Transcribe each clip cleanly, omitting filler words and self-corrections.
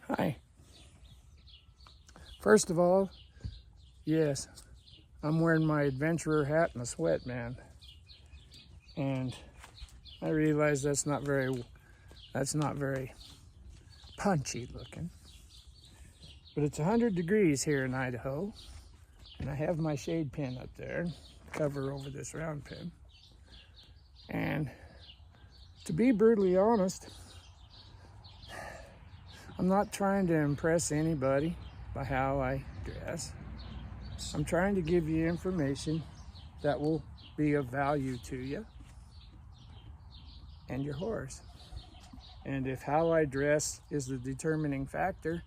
Hi. First of all, yes, I'm wearing my adventurer hat and a sweatband. And I realize that's not very punchy looking. But it's 100 degrees here in Idaho. And I have my shade pin up there, cover over this round pin. And to be brutally honest, I'm not trying to impress anybody by how I dress. I'm trying to give you information that will be of value to you and your horse. And if how I dress is the determining factor,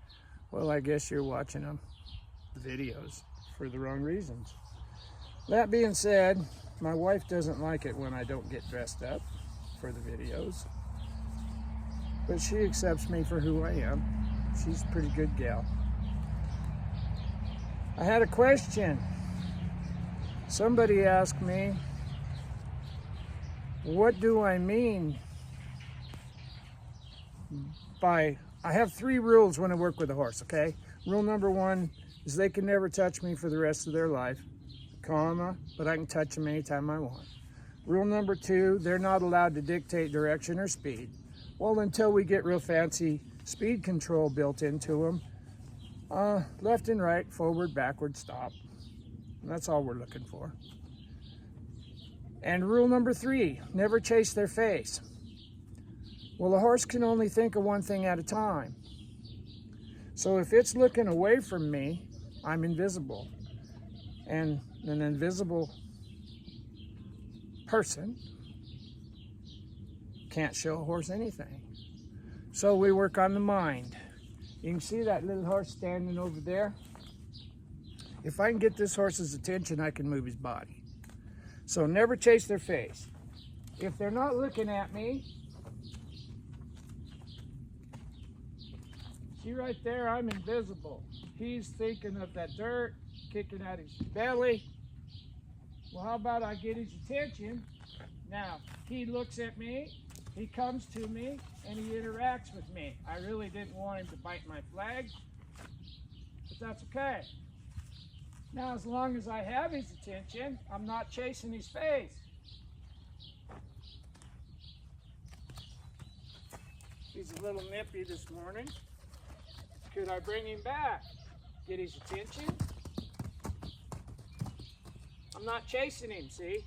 well, I guess you're watching them videos for the wrong reasons. That being said, my wife doesn't like it when I don't get dressed up for the videos, but she accepts me for who I am. She's a pretty good gal. I had a question. Somebody asked me, what do I mean by, I have 3 rules when I work with a horse, okay? Rule number 1 is they can never touch me for the rest of their life, but I can touch them anytime I want. Rule number 2, they're not allowed to dictate direction or speed. Well, until we get real fancy speed control built into them, left and right, forward, backward, stop. And that's all we're looking for. And rule number 3, never chase their face. Well, a horse can only think of one thing at a time. So if it's looking away from me, I'm invisible. And an invisible person can't show a horse anything. So we work on the mind. You can see that little horse standing over there. If I can get this horse's attention, I can move his body. So never chase their face. If they're not looking at me, see right there, I'm invisible. He's thinking of that dirt, kicking at his belly. Well, how about I get his attention? Now, he looks at me, he comes to me, and he interacts with me. I really didn't want him to bite my flag, but that's okay. Now, as long as I have his attention, I'm not chasing his face. He's a little nippy this morning. Could I bring him back? Get his attention? I'm not chasing him, see?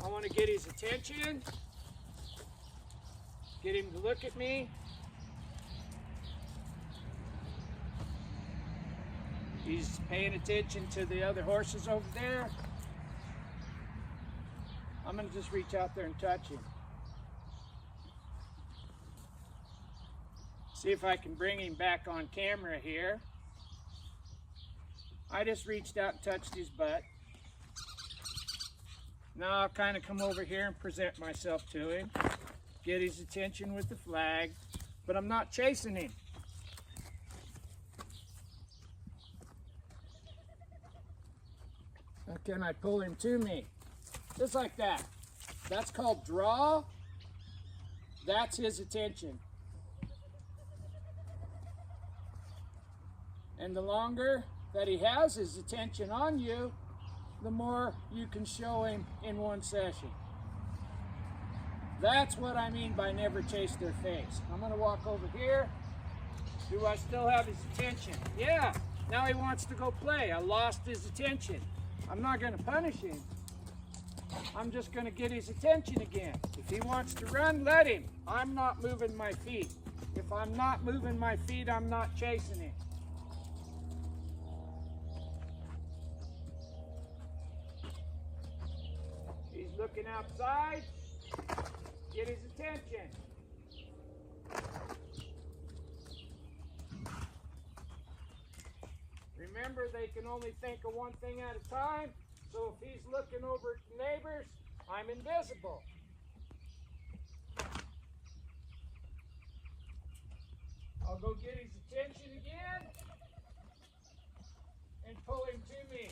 I want to get his attention, get him to look at me. He's paying attention to the other horses over there. I'm going to just reach out there and touch him. See if I can bring him back on camera here. I just reached out and touched his butt. Now I'll kind of come over here and present myself to him, get his attention with the flag, but I'm not chasing him. Now can I pull him to me? Just like that. That's called draw. That's his attention. And the longer that he has his attention on you, the more you can show him in one session. That's what I mean by never chase their face. I'm going to walk over here. Do I still have his attention? Yeah. Now he wants to go play. I lost his attention. I'm not going to punish him. I'm just going to get his attention again. If he wants to run, let him. I'm not moving my feet. If I'm not moving my feet, I'm not chasing him. He's looking outside. Get his attention. Remember, they can only think of one thing at a time. So if he's looking over at the neighbors, I'm invisible. I'll go get his attention again and pull him to me.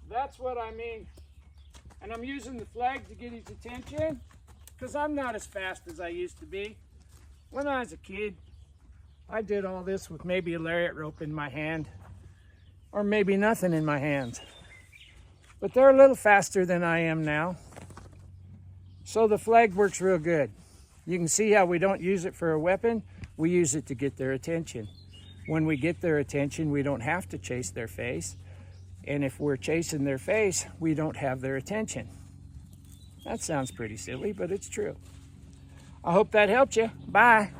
That's what I mean. And I'm using the flag to get his attention because I'm not as fast as I used to be. When I was a kid, I did all this with maybe a lariat rope in my hand or maybe nothing in my hands. But they're a little faster than I am now. So the flag works real good. You can see how we don't use it for a weapon. We use it to get their attention. When we get their attention, we don't have to chase their face. And if we're chasing their face, we don't have their attention. That sounds pretty silly, but it's true. I hope that helped you. Bye.